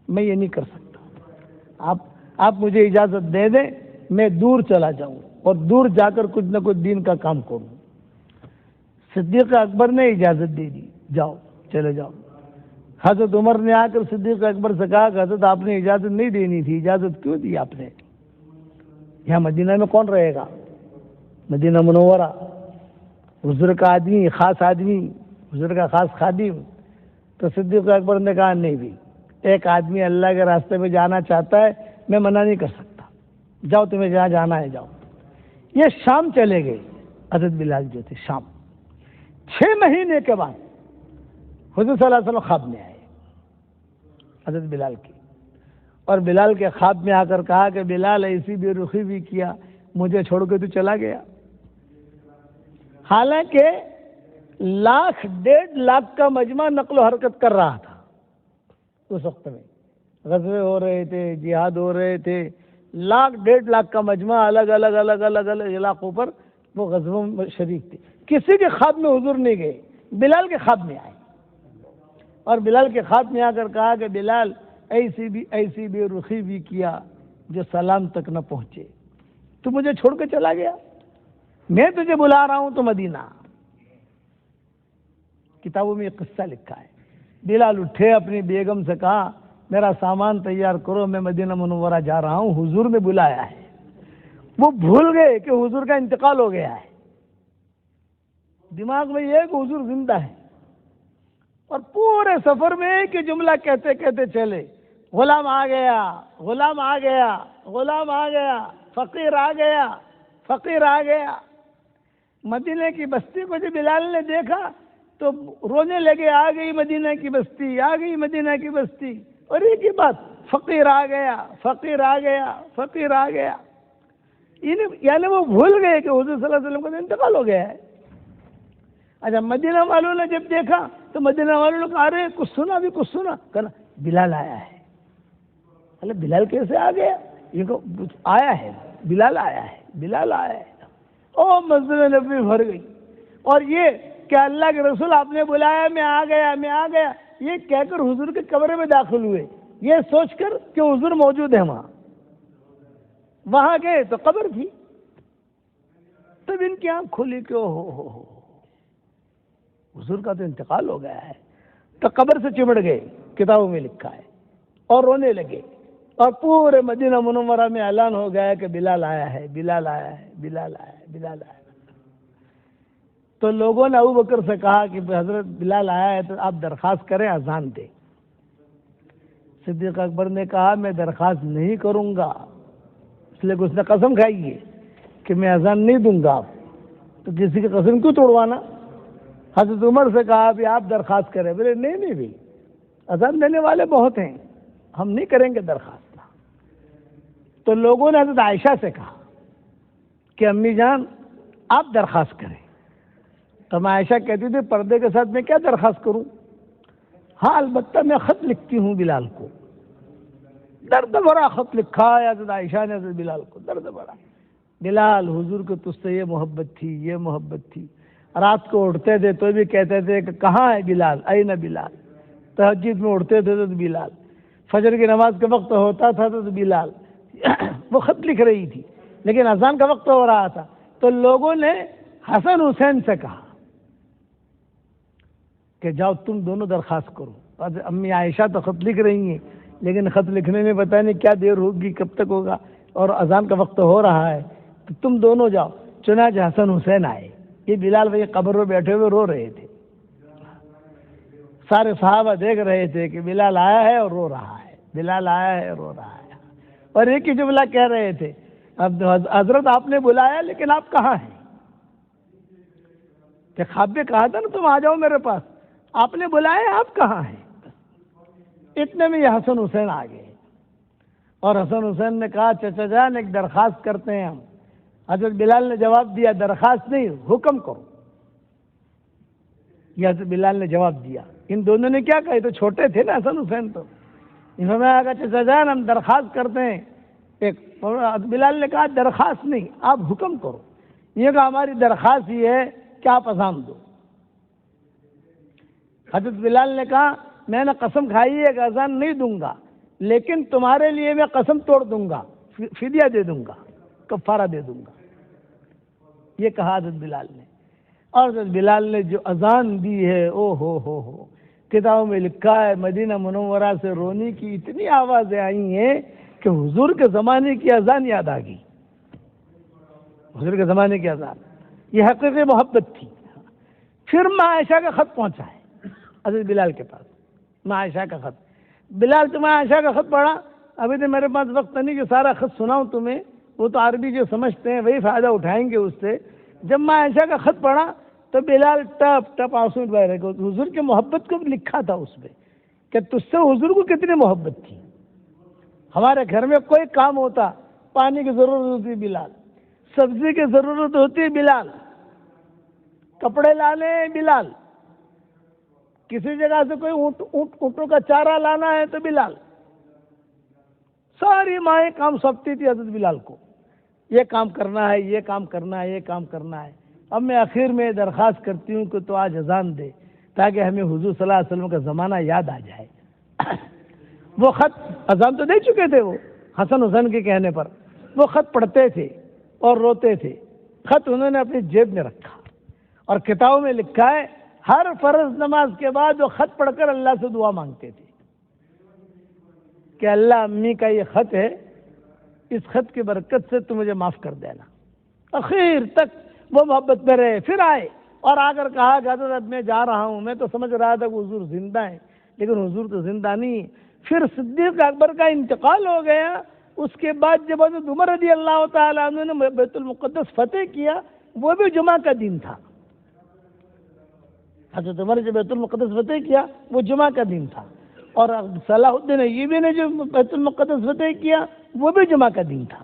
میں یہ نہیں کر سکتا. آپ مجھے اجازت دے دیں, میں دور چلا جاؤں اور دور جا کر کچھ نہ کچھ دین کا کام کروں. صدیق اکبر نے اجازت دے دی, جاؤ چلے جاؤ. حضرت عمر نے آ کر صدیق اکبر سے کہا کہ حضرت آپ نے اجازت نہیں دینی تھی, اجازت کیوں دی آپ نے؟ یہاں مدینہ میں کون رہے گا؟ مدینہ منورہ, حضور کا آدمی, خاص آدمی, حضور کا خاص خادم. تو صدیق اکبر نے کہا نہیں بھی, ایک آدمی اللہ کے راستے میں جانا چاہتا ہے, میں منع نہیں کر سکتا, جاؤ تمہیں جہاں جانا ہے جاؤ. یہ شام چلے گئے حضرت بلال جو تھے. شام 6 مہینے کے بعد حضور صلی اللہ علیہ وسلم خواب میں آئے حضرت بلال کی, اور بلال کے خواب میں آ کر کہا کہ بلال ایسی بے رخی بھی کیا، مجھے چھوڑ کے تو چلا گیا۔ حالانکہ 1,00,000 1,50,000 کا مجمع نقل و حرکت کر رہا تھا اس وقت میں، غزوے ہو رہے تھے، جہاد ہو رہے تھے، 1,00,000 1,50,000 کا مجمع الگ الگ علاقوں پر وہ غزووں میں شریک تھے۔ کسی کے خواب میں حضور نہیں گئے، بلال کے خواب میں آئے، اور بلال کے خواب میں آ کر کہا کہ بلال ایسی بے رخی بھی کیا جو سلام تک نہ پہنچے، تو مجھے چھوڑ کے چلا گیا، میں تجھے بلا رہا ہوں تو مدینہ۔ کتابوں میں یہ قصہ لکھا ہے۔ بلال اٹھے، اپنی بیگم سے کہا میرا سامان تیار کرو، میں مدینہ منورہ جا رہا ہوں، حضور نے بلایا ہے۔ وہ بھول گئے کہ حضور کا انتقال ہو گیا ہے، دماغ میں یہ ہے کہ حضور زندہ ہے، اور پورے سفر میں ایک ہی جملہ کہتے کہتے چلے، غلام آ گیا، غلام آ گیا، غلام آ گیا، فقیر آ گیا، فقیر آ گیا۔ مدینہ کی بستی کو جب بلال نے دیکھا تو رونے لگے، آ گئی مدینہ کی بستی، آ گئی مدینہ کی بستی، اور ایک ہی بات، فقیر آ گیا، فقیر آ گیا، فقیر آ گیا۔ یعنی وہ بھول گئے کہ حضور صلی اللہ علیہ وسلم کا انتقال ہو گیا ہے۔ اچھا، مدینہ والوں نے جب دیکھا تو مدینہ والوں نے کہا ارے کچھ سنا، بھی کچھ سنا، کہنا بلال آیا ہے۔ ارے بلال کیسے آ گیا؟ یہ آیا ہے، بلال آیا ہے، بلال آیا ہے۔ او مسجد نبوی بھر گئی، اور یہ کہ اللہ کے رسول آپ نے بلایا، میں آ گیا، میں آ گیا، یہ کہہ کر حضور کے کمرے میں داخل ہوئے، یہ سوچ کر کہ حضور موجود ہے وہاں گئے تو قبر تھی، تب ان کی آنکھ کھلی کہ ہو حضور کا تو انتقال ہو گیا ہے، تو قبر سے چمڑ گئے، کتابوں میں لکھا ہے، اور رونے لگے، اور پورے مدینہ منورہ میں اعلان ہو گیا کہ بلال آیا ہے، بلال آیا ہے، بلال آیا ہے، بلال آیا ہے۔ تو لوگوں نے ابوبکر سے کہا کہ حضرت بلال آیا ہے تو آپ درخواست کریں، اذان دیں۔ صدیق اکبر نے کہا میں درخواست نہیں کروں گا، اس لیے کہ اس نے قسم کھائی ہے کہ میں اذان نہیں دوں گا، تو کسی کی قسم کیوں توڑوانا؟ حضرت عمر سے کہا بھی آپ درخواست کریں، بولے نہیں بھی اذان دینے والے بہت ہیں، ہم نہیں کریں گے درخواست۔ تو لوگوں نے حضرت عائشہ سے کہا کہ امی جان آپ درخواست کریں، تو میں عائشہ کہتی تھی پردے کے ساتھ میں کیا درخواست کروں؟ ہاں البتہ میں خط لکھتی ہوں بلال کو، درد بھرا خط لکھا ہے حضرت عائشہ نے حضرت بلال کو، درد بھرا، بلال حضور کو تجھ سے یہ محبت تھی، یہ محبت تھی، رات کو اٹھتے تھے تو بھی کہتے تھے کہ کہاں ہے بلال، این بلال، تہجد میں اٹھتے تھے تو بلال، فجر کی نماز کا وقت ہوتا تھا تو بلال، وہ خط لکھ رہی تھی، لیکن اذان کا وقت ہو رہا تھا، تو لوگوں نے حسن حسین سے کہا کہ جاؤ تم دونوں درخواست کرو۔ امی عائشہ تو خط لکھ رہی ہیں، لیکن خط لکھنے میں پتہ نہیں کیا دیر ہوگی، کب تک ہوگا، اور اذان کا وقت ہو رہا ہے، تو تم دونوں جاؤ۔ چنانچہ حسن حسین آئے، یہ بلال بھائی قبر میں بیٹھے ہوئے رو رہے تھے، سارے صحابہ دیکھ رہے تھے کہ بلال آیا ہے اور رو رہا ہے، بلال آیا ہے اور رو رہا ہے، اور ایک ہی جملہ کہہ رہے تھے اب حضرت آپ نے بلایا لیکن آپ کہاں ہیں؟ کہ خواب میں کہا تھا نا تم آ جاؤ میرے پاس، آپ نے بلایا، آپ کہاں ہیں؟ اتنے میں یہ حسن حسین آ گئے، اور حسن حسین نے کہا چچا جان ایک درخواست کرتے ہیں ہم۔ حضرت بلال نے جواب دیا درخواست نہیں، حکم کرو۔ یہ حضرت بلال نے جواب دیا۔ ان دونوں نے کیا کہا، تو چھوٹے تھے نا حسن حسین، تو انہوں نے کہا چچا جان ہم درخواست کرتے ہیں ایک۔ بلال نے کہا درخواست نہیں، آپ حکم کرو۔ یہ کہا ہماری درخواست یہ ہے کہ آپ اذان دو۔ حضرت بلال نے کہا میں نے قسم کھائی ہے کہ اذان نہیں دوں گا، لیکن تمہارے لیے میں قسم توڑ دوں گا، فدیہ دے دوں گا، کفارہ دے دوں گا، یہ کہا حضرت بلال نے۔ اور حضرت بلال نے جو اذان دی ہے، او ہو کتابوں میں لکھا ہے مدینہ منورہ سے رونے کی اتنی آوازیں آئی ہیں کہ حضور کے زمانے کی اذان یاد آ گئی، حضور کے زمانے کی اذان، یہ حقیقی محبت تھی۔ پھر ماں عائشہ کا خط پہنچا ہے حضرت بلال کے پاس، ماں عائشہ کا خط۔ بلال تو ماں عائشہ کا خط پڑھا، ابھی تو میرے پاس وقت نہیں کہ سارا خط سناؤں تمہیں، وہ تو عربی جو سمجھتے ہیں وہی فائدہ اٹھائیں گے اس سے۔ جب ماں عائشہ کا خط پڑھا تو بلال ٹپ ٹپ آنسو بہ رہے، حضور کی محبت کو لکھا تھا اس پہ کہ تجھ سے حضور کو کتنی محبت تھی۔ ہمارے گھر میں کوئی کام ہوتا، پانی کی ضرورت ہوتی بلال، سبزی کی ضرورت ہوتی بلال، کپڑے لانے بلال، کسی جگہ سے کوئی اونٹوں کا چارہ لانا ہے تو بلال. ساری مائیں کام سونپتی تھی حضرت بلال کو، یہ کام کرنا ہے، یہ کام کرنا ہے، یہ کام کرنا ہے. اب میں آخر میں درخواست کرتی ہوں کہ تو آج اذان دے تاکہ ہمیں حضور صلی اللہ علیہ وسلم کا زمانہ یاد آ جائے. وہ خط اذان تو دے چکے تھے، وہ حسن حسین کے کہنے پر وہ خط پڑھتے تھے اور روتے تھے. خط انہوں نے اپنی جیب میں رکھا اور کتابوں میں لکھا ہے ہر فرض نماز کے بعد وہ خط پڑھ کر اللہ سے دعا مانگتے تھے کہ اللہ امی کا یہ خط ہے، اس خط کی برکت سے تو مجھے معاف کر دینا. اخیر تک وہ محبت میں رہے. پھر آئے اور آ کر کہا کہ حضرت میں جا رہا ہوں، میں تو سمجھ رہا تھا کہ حضور زندہ ہیں لیکن حضور تو زندہ نہیں. پھر صدیق اکبر کا انتقال ہو گیا. اس کے بعد جب حضرت عمر رضی اللہ تعالیٰ عنہ نے بیت المقدس فتح کیا، وہ بھی جمعہ کا دن تھا. حضرت عمر جب بیت المقدس فتح کیا وہ جمعہ کا دن تھا، اور صلاح الدین ایوبی نے جو بیت المقدس فتح کیا وہ بھی جمعہ کا دن تھا.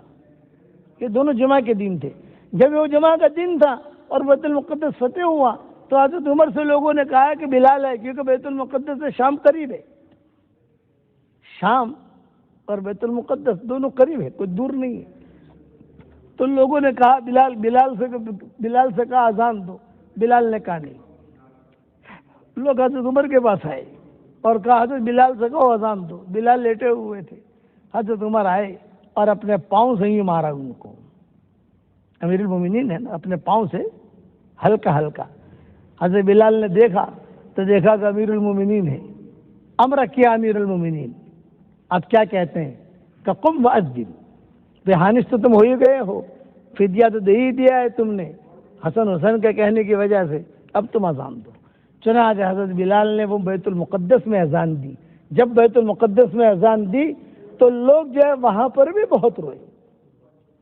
یہ دونوں جمعہ کے دن تھے. جب وہ جمعہ کا دن تھا اور بیت المقدس فتح ہوا تو حضرت عمر سے لوگوں نے کہا کہ بلال ہے، کیونکہ بیت المقدس سے شام قریب ہے. شام اور بیت المقدس دونوں قریب ہے، کوئی دور نہیں ہے. تو لوگوں نے کہا بلال سے کہا اذان دو. بلال نے کہا نہیں. لوگ حضرت عمر کے پاس آئے اور کہا حضرت بلال سے کہو اذان دو. بلال لیٹے ہوئے تھے. حضرت عمر آئے اور اپنے پاؤں سے ہی مارا ان کو. امیر المومنین ہے نا، اپنے پاؤں سے ہلکا ہلکا. حضرت بلال نے دیکھا تو دیکھا کہ امیر المومنین ہے. امر کیا امیر المومنین، اب کیا کہتے ہیں کہ قم واذن، بہانش تو تم ہو ہی گئے ہو، فدیہ تو دے ہی دیا ہے تم نے حسن حسین کے کہنے کی وجہ سے، اب تم اذان دو. چنانچہ حضرت بلال نے وہ بیت المقدس میں اذان دی. جب بیت المقدس میں اذان دی تو لوگ جو ہے وہاں پر بھی بہت روئے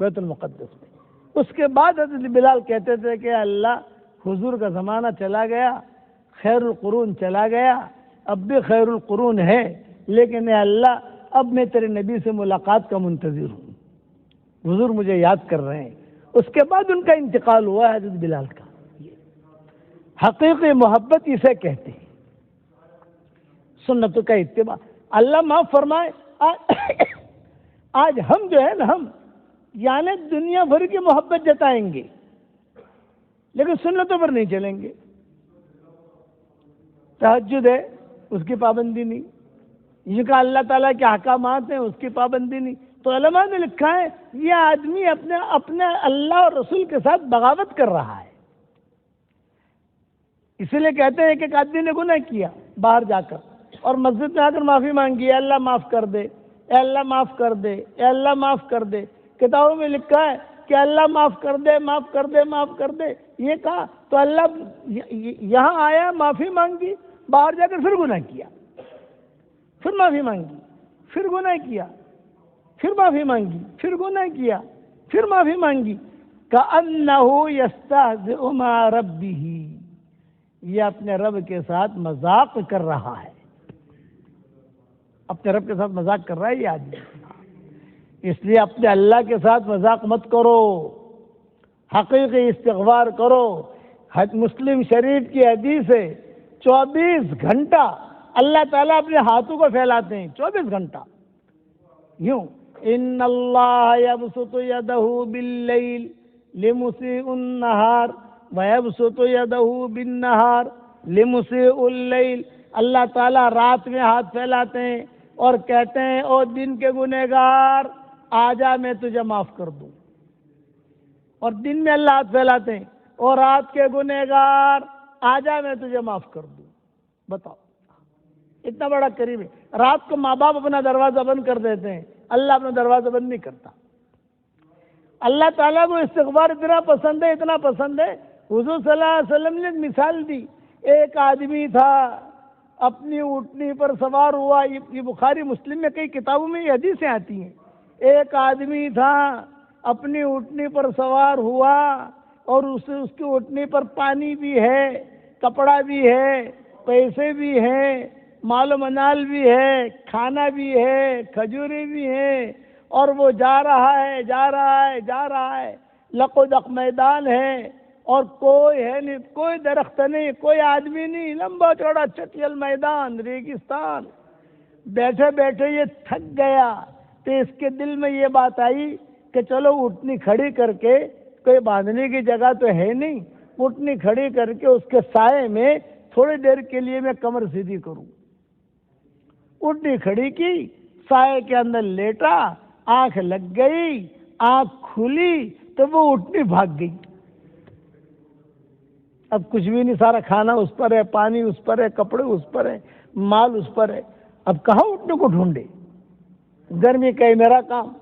بیت المقدس میں. اس کے بعد حضرت بلال کہتے تھے کہ اللہ، حضور کا زمانہ چلا گیا، خیر القرون چلا گیا، اب بھی خیر القرون ہے، لیکن اے اللہ اب میں تیرے نبی سے ملاقات کا منتظر ہوں. حضور مجھے یاد کر رہے ہیں. اس کے بعد ان کا انتقال ہوا حضرت بلال کا. حقیقی محبت اسے کہتے ہیں، سنت کا اتباع. اللہ معاف فرمائے، آج ہم جو ہے نا، ہم یعنی دنیا بھر کی محبت جتائیں گے لیکن سنتوں پر نہیں چلیں گے. تہجد ہے اس کی پابندی نہیں، جن کا اللہ تعالیٰ کے احکامات ہیں اس کی پابندی نہیں. تو علماء نے لکھا ہے یہ آدمی اپنے اللہ اور رسول کے ساتھ بغاوت کر رہا ہے. اسی لیے کہتے ہیں کہ ایک آدمی نے گناہ کیا باہر جا کر اور مسجد میں آ کر معافی مانگی، اے اللہ معاف کر دے، اے اللہ معاف کر دے، اے اللہ معاف کر دے. کتابوں میں لکھا ہے کہ اللہ معاف کر دے، معاف کر دے، معاف کر دے. یہ کہا تو اللہ یہاں آیا، معافی مانگی، باہر جا کر پھر گناہ کیا، پھر معافی مانگی، پھر گناہ کیا، پھر معافی مانگی، پھر گناہ کیا، پھر معافی مانگی. کأنہ یستہزئ مع ربہ، یہ اپنے رب کے ساتھ مذاق کر رہا ہے. اپنے رب کے ساتھ مذاق کر رہا ہے یہ آدمی. اس لیے اپنے اللہ کے ساتھ مذاق مت کرو، حقیقی استغفار کرو. مسلم شریف کی حدیث ہے 24 گھنٹہ اللہ تعالیٰ اپنے ہاتھوں کو پھیلاتے ہیں. 24 گھنٹہ یوں، ان اللہ یبسط یدہ باللیل لمسیء النہار وَيَبْسُطُ يَدَهُ بِالنَّهَارِ لِمُسِيءِ اللَّيْلِ. اللہ تعالیٰ رات میں ہاتھ پھیلاتے ہیں اور کہتے ہیں او دن کے گنہگار آجا میں تجھے معاف کر دوں. اور دن میں اللہ ہاتھ پھیلاتے ہیں اور رات کے گنہگار آجا میں تجھے معاف کر دوں. بتاؤ اتنا بڑا کریم ہے. رات کو ماں باپ اپنا دروازہ بند کر دیتے ہیں، اللہ اپنا دروازہ بند نہیں کرتا. اللہ تعالیٰ کو استغفار اتنا پسند ہے، اتنا پسند ہے. حضور صلی اللہ علیہ وسلم نے مثال دی. ایک آدمی تھا اپنی اونٹنی پر سوار ہوا. یہ بخاری مسلم میں کئی کتابوں میں یہ حدیثیں آتی ہیں. ایک آدمی تھا اپنی اونٹنی پر سوار ہوا اور اس کی اونٹنی پر پانی بھی ہے، کپڑا بھی ہے، پیسے بھی ہیں، مال و منال بھی ہے، کھانا بھی ہے، کھجوریں بھی ہیں، اور وہ جا رہا ہے جا رہا ہے جا رہا ہے، لق و دق میدان ہے، اور کوئی ہے نہیں، کوئی درخت نہیں، کوئی آدمی نہیں، لمبا چوڑا چٹیل میدان، ریگستان. بیٹھے بیٹھے یہ تھک گیا تو اس کے دل میں یہ بات آئی کہ چلو اٹھنی کھڑی کر کے، کوئی باندھنے کی جگہ تو ہے نہیں، اٹھنی کھڑی کر کے اس کے سائے میں تھوڑی دیر کے لیے میں کمر سیدھی کروں. اٹھنی کھڑی کی، سائے کے اندر لیٹا، آنکھ لگ گئی، آنکھ کھلی تو وہ اٹھنی بھاگ گئی. اب کچھ بھی نہیں، سارا کھانا اس پر ہے، پانی اس پر ہے، کپڑے اس پر ہے، مال اس پر ہے. اب کہاں اٹھنے کو ڈھونڈے؟ گرمی کا ہی میرا کام.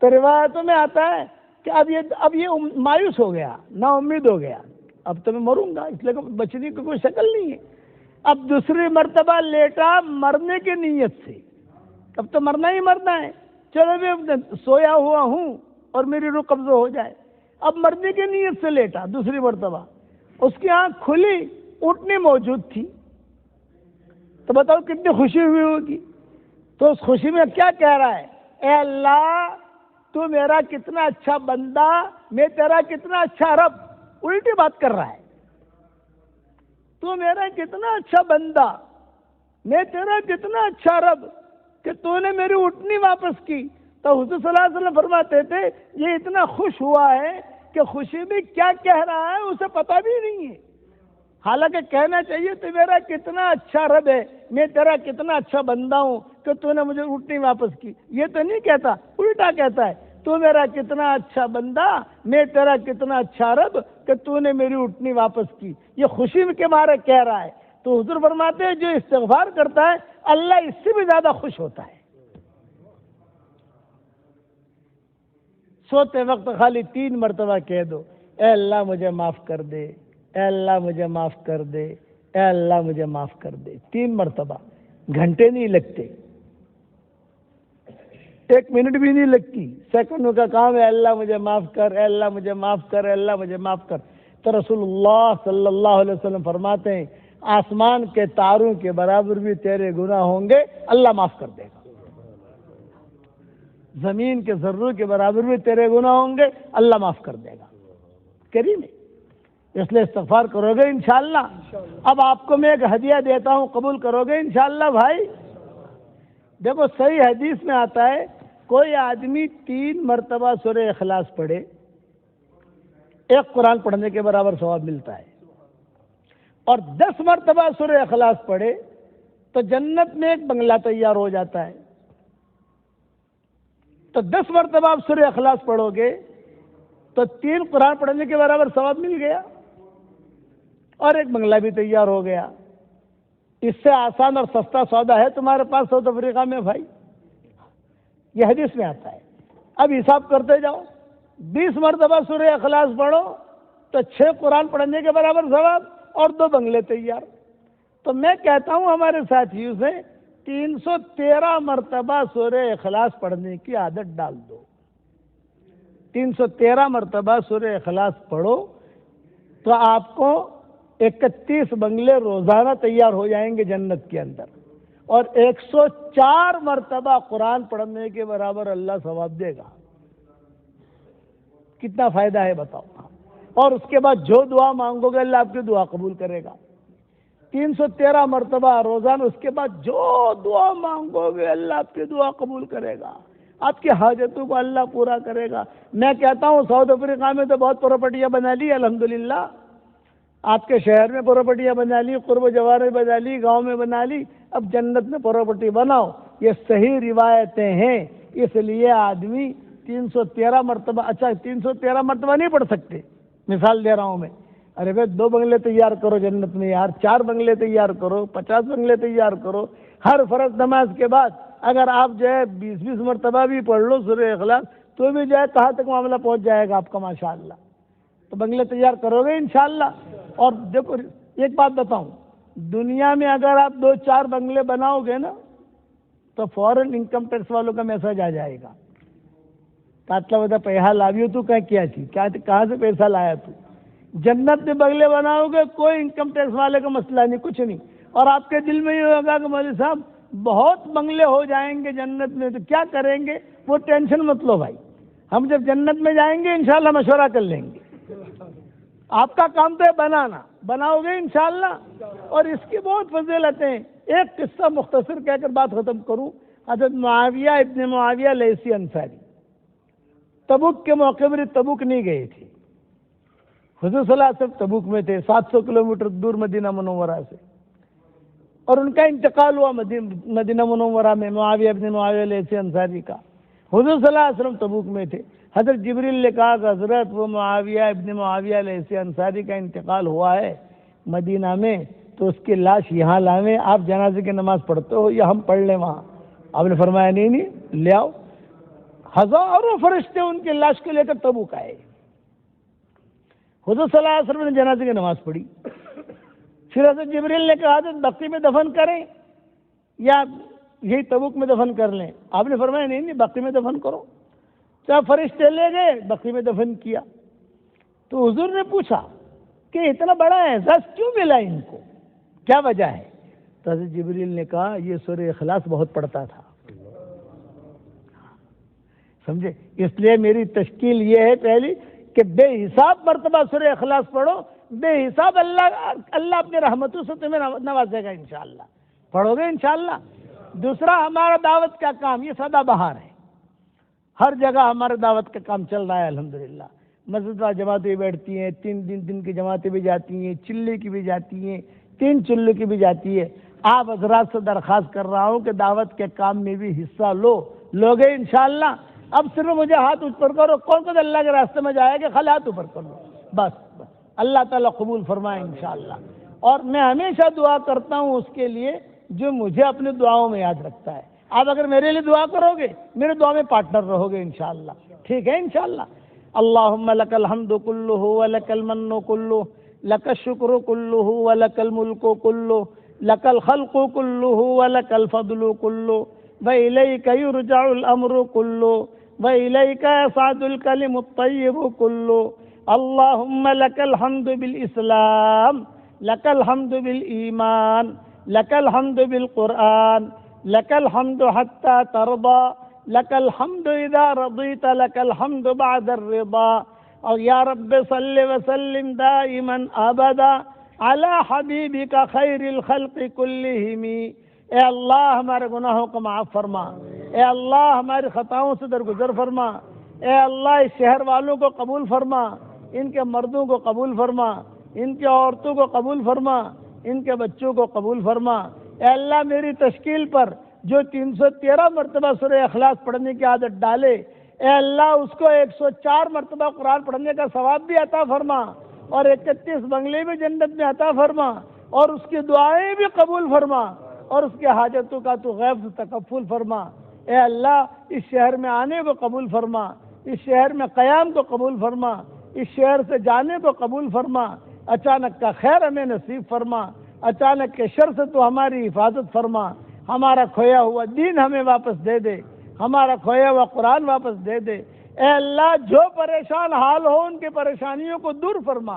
تو روایتوں میں آتا ہے کہ اب یہ مایوس ہو گیا، نا امید ہو گیا، اب تو میں مروں گا، اس لیے کہ بچنے کی کوئی شکل نہیں ہے. اب دوسری مرتبہ لیٹا مرنے کی نیت سے، اب تو مرنا ہی مرنا ہے، چلو میں سویا ہوا ہوں اور میری روح قبضہ ہو جائے. اب مرنے کی نیت سے لیٹا دوسری مرتبہ، اس کی آنکھ کھلی، اٹھنی موجود تھی. تو بتاؤ کتنی خوشی ہوئی ہوگی. تو اس خوشی میں کیا کہہ رہا ہے؟ اے اللہ، تو میرا کتنا اچھا بندہ، میں تیرا کتنا اچھا رب. الٹی بات کر رہا ہے. تو میرا کتنا اچھا بندہ، میں تیرا کتنا اچھا رب کہ تو نے میری اٹھنی واپس کی. تو حضور صلی اللہ علیہ وسلم فرماتے تھے یہ اتنا خوش ہوا ہے کہ خوشی میں کیا کہہ رہا ہے اسے پتہ بھی نہیں ہے. حالانکہ کہنا چاہیے تو میرا کتنا اچھا رب ہے، میں تیرا کتنا اچھا بندہ ہوں کہ تو نے مجھے اٹھنی واپس کی. یہ تو نہیں کہتا، الٹا کہتا ہے تو میرا کتنا اچھا بندہ، میں تیرا کتنا اچھا رب کہ تو نے میری اٹھنی واپس کی. یہ خوشی کے بارے کہہ رہا ہے. تو حضور فرماتے ہیں جو استغفار کرتا ہے اللہ اس سے بھی زیادہ خوش ہوتا ہے. سوتے وقت خالی 3 مرتبہ کہہ دو اے اللہ مجھے معاف کر دے، اے اللہ مجھے معاف کر دے، اے اللہ مجھے معاف کر دے. 3 مرتبہ، گھنٹے نہیں لگتے، 1 منٹ بھی نہیں لگتی، سیکنڈوں کا کام ہے. اللہ مجھے معاف کر، اے اللہ مجھے معاف کر، اے اللہ مجھے معاف کر. تو رسول اللہ صلی اللہ علیہ وسلم فرماتے ہیں آسمان کے تاروں کے برابر بھی تیرے گناہ ہوں گے، اللہ معاف کر دے گا. زمین کے ذروں کے برابر بھی تیرے گناہ ہوں گے، اللہ معاف کر دے گا. کریم ہے. اس لیے استغفار کرو گے انشاءاللہ. اب آپ کو میں ایک ہدیہ دیتا ہوں، قبول کرو گے انشاءاللہ بھائی؟ دیکھو صحیح حدیث میں آتا ہے کوئی آدمی 3 مرتبہ سورہ اخلاص پڑھے، 1 قرآن پڑھنے کے برابر ثواب ملتا ہے. اور 10 مرتبہ سورہ اخلاص پڑھے تو جنت میں ایک بنگلہ تیار ہو جاتا ہے. تو 10 مرتبہ آپ سورہ اخلاص پڑھو گے تو 3 قرآن پڑھنے کے برابر ثواب مل گیا اور ایک بنگلہ بھی تیار ہو گیا. اس سے آسان اور سستا سودا ہے تمہارے پاس ساؤتھ افریقہ میں بھائی؟ یہ حدیث میں آتا ہے. اب حساب کرتے جاؤ، 20 مرتبہ سورہ اخلاص پڑھو تو 6 قرآن پڑھنے کے برابر ثواب اور 2 بنگلے تیار. تو میں کہتا ہوں ہمارے ساتھیوں سے 313 مرتبہ سورہ اخلاص پڑھنے کی عادت ڈال دو. 313 مرتبہ سورہ اخلاص پڑھو تو آپ کو 31 بنگلے روزانہ تیار ہو جائیں گے جنت کے اندر، اور 104 مرتبہ قرآن پڑھنے کے برابر اللہ ثواب دے گا. کتنا فائدہ ہے بتاؤ. اور اس کے بعد جو دعا مانگو گے اللہ آپ کی دعا قبول کرے گا. 313 مرتبہ روزانہ، اس کے بعد جو دعا مانگو گے اللہ آپ کی دعا قبول کرے گا، آپ کی حاجتوں کو اللہ پورا کرے گا. میں کہتا ہوں ساؤتھ افریقہ میں تو بہت پراپرٹیاں بنا لی الحمدللہ. آپ کے شہر میں پراپرٹیاں بنا لی، قرب و جوار میں بنا لی، گاؤں میں بنا لی. اب جنت میں پراپرٹی بناؤ. یہ صحیح روایتیں ہیں. اس لیے آدمی 313 مرتبہ، اچھا 313 مرتبہ نہیں پڑھ سکتے، مثال دے رہا ہوں میں. ارے بھائی 2 بنگلے تیار کرو جنت میں یار، 4 بنگلے تیار کرو، 50 بنگلے تیار کرو. ہر فرض نماز کے بعد اگر آپ جو ہے 20 مرتبہ بھی پڑھ لو سورہ اخلاص تو بھی جو ہے کہاں تک معاملہ پہنچ جائے گا آپ کا ماشاءاللہ. تو بنگلے تیار کرو گے انشاءاللہ. اور دیکھو ایک بات بتاؤں، دنیا میں اگر آپ 2-4 بنگلے بناؤ گے نا تو فوراً انکم ٹیکس والوں کا میسج آ جائے گا. کاتلا بتا پیسہ لاویو تو کیا تھی، کہاں سے پیسہ لایا تو. جنت میں بنگلے بناؤ گے کوئی انکم ٹیکس والے کا مسئلہ نہیں، کچھ نہیں. اور آپ کے دل میں یہ ہوگا کہ مولوی صاحب بہت بنگلے ہو جائیں گے جنت میں تو کیا کریں گے، وہ ٹینشن مت لو بھائی، ہم جب جنت میں جائیں گے انشاءاللہ مشورہ کر لیں گے، آپ کا کام تو ہے بنانا، بناؤ گے انشاءاللہ۔ اور اس کی بہت فضیلتیں، ایک قصہ مختصر کہہ کر بات ختم کروں۔ حضرت معاویہ ابن معاویہ لیثی انصاری تبوک کے موقع پر تبوک نہیں گئے تھے، حضور صلی اللہ علیہ وسلم تبوک میں تھے 700 کلومیٹر دور مدینہ منورہ سے، اور ان کا انتقال ہوا مدینہ منورہ میں، معاویہ ابن معاویہ لیثی انصاری کا۔ حضور صلی اللہ علیہ وسلم تبوک میں تھے، حضرت جبریل نے کہا کہ حضرت وہ معاویہ ابن معاویہ لیثی انصاری کا انتقال ہوا ہے مدینہ میں، تو اس کی لاش یہاں لاویں، آپ جنازے کی نماز پڑھتے ہو یا ہم پڑھ لیں وہاں؟ آپ نے فرمایا نہیں لے آؤ۔ ہزاروں فرشتے ان کی لاش کو لے کر تبوک آئے، حضور صلی اللہ علیہ وسلم نے جنازے کی نماز پڑھی، پھر حضرت جبریل نے کہا حضرت بقی میں دفن کریں یا یہی تبوک میں دفن کر لیں؟ آپ نے فرمایا نہیں بقی میں دفن کرو۔ تو فرشتے لے گئے، بقی میں دفن کیا۔ تو حضور نے پوچھا کہ اتنا بڑا اعزاز کیوں ملا ان کو، کیا وجہ ہے؟ تو حضرت جبریل نے کہا یہ سورہ اخلاص بہت پڑھتا تھا، سمجھے؟ اس لیے میری تشکیل یہ ہے پہلی کہ بے حساب مرتبہ سورہ اخلاص پڑھو، بے حساب اللہ اپنے رحمتوں سے تمہیں نوازے گا انشاءاللہ، پڑھو گے انشاءاللہ۔ دوسرا ہمارا دعوت کا کام یہ سدا بہار ہے، ہر جگہ ہمارا دعوت کا کام چل رہا ہے الحمدللہ۔ مسجد و جماعتیں بیٹھتی ہیں، 3 دن کی جماعتیں بھی جاتی ہیں، چلے کی بھی جاتی ہیں، 3 چلے کی بھی جاتی ہے۔ آپ حضرات سے درخواست کر رہا ہوں کہ دعوت کے کام میں بھی حصہ لوگے انشاءاللہ۔ اب صرف مجھے ہاتھ اوپر کرو، کون اللہ کے راستے میں جائے گا خالی ہاتھ اوپر کر لو، بس اللہ تعالیٰ قبول فرمائے انشاءاللہ۔ اور میں ہمیشہ دعا کرتا ہوں اس کے لیے جو مجھے اپنی دعاؤں میں یاد رکھتا ہے۔ آپ اگر میرے لیے دعا کرو گے میرے دعا میں پارٹنر رہو گے انشاءاللہ، ٹھیک ہے انشاءاللہ۔ اللہم لک الحمد کلہ ولک المن کلہ، لک الشکر کلہ ولک الملک کلہ، لک الخلق کلہ ولک الفضل کلہ، وإلیک یرجع الامر کلہ، وإلیک یصعد الکلم الطیب کلہ۔ اللہم لک الحمد بالاسلام، لک الحمد بالایمان، لک الحمد بالقرآن، لک الحمد حتی ترضى، لک الحمد اذا رضیت، لک الحمد بعد الرضا۔ اور یا رب صل وسلم دائما ابدا علی حبیبک خیر الخلق کلہم۔ اے اللہ ہمارے گناہوں کو معاف فرما، اے اللہ ہماری خطاؤں سے درگزر فرما، اے اللہ اس شہر والوں کو قبول فرما، ان کے مردوں کو قبول فرما، ان کے عورتوں کو قبول فرما، ان کے بچوں کو قبول فرما۔ اے اللہ میری تشکیل پر جو 313 مرتبہ سورہ اخلاص پڑھنے کی عادت ڈالے، اے اللہ اس کو 104 مرتبہ قرآن پڑھنے کا ثواب بھی عطا فرما، اور 31 بنگلے بھی جنت میں عطا فرما، اور اس کی دعائیں بھی قبول فرما، اور اس کے حاجتوں کا تو غیب سے تکفل فرما۔ اے اللہ اس شہر میں آنے کو قبول فرما، اس شہر میں قیام کو قبول فرما، اس شہر سے جانے کو قبول فرما۔ اچانک کا خیر ہمیں نصیب فرما، اچانک کے شر سے تو ہماری حفاظت فرما۔ ہمارا کھویا ہوا دین ہمیں واپس دے دے، ہمارا کھویا ہوا قرآن واپس دے دے۔ اے اللہ جو پریشان حال ہو ان کی پریشانیوں کو دور فرما۔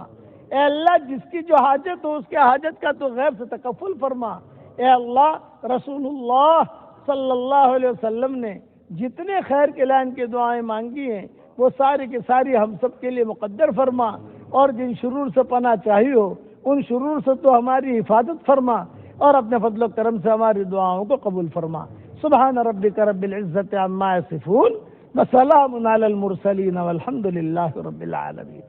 اے اللہ جس کی جو حاجت ہو اس کے حاجت کا تو غیب سے تکفل فرما۔ اے اللہ رسول اللہ صلی اللہ علیہ وسلم نے جتنے خیر کے لائن کی دعائیں مانگی ہیں وہ ساری کی ساری ہم سب کے لیے مقدر فرما، اور جن شرور سے پناہ چاہی ہو ان شرور سے تو ہماری حفاظت فرما، اور اپنے فضل و کرم سے ہماری دعاؤں کو قبول فرما۔ سبحان ربک رب العزت عما یصفون وسلام علی المرسلین والحمد للہ رب العالمین۔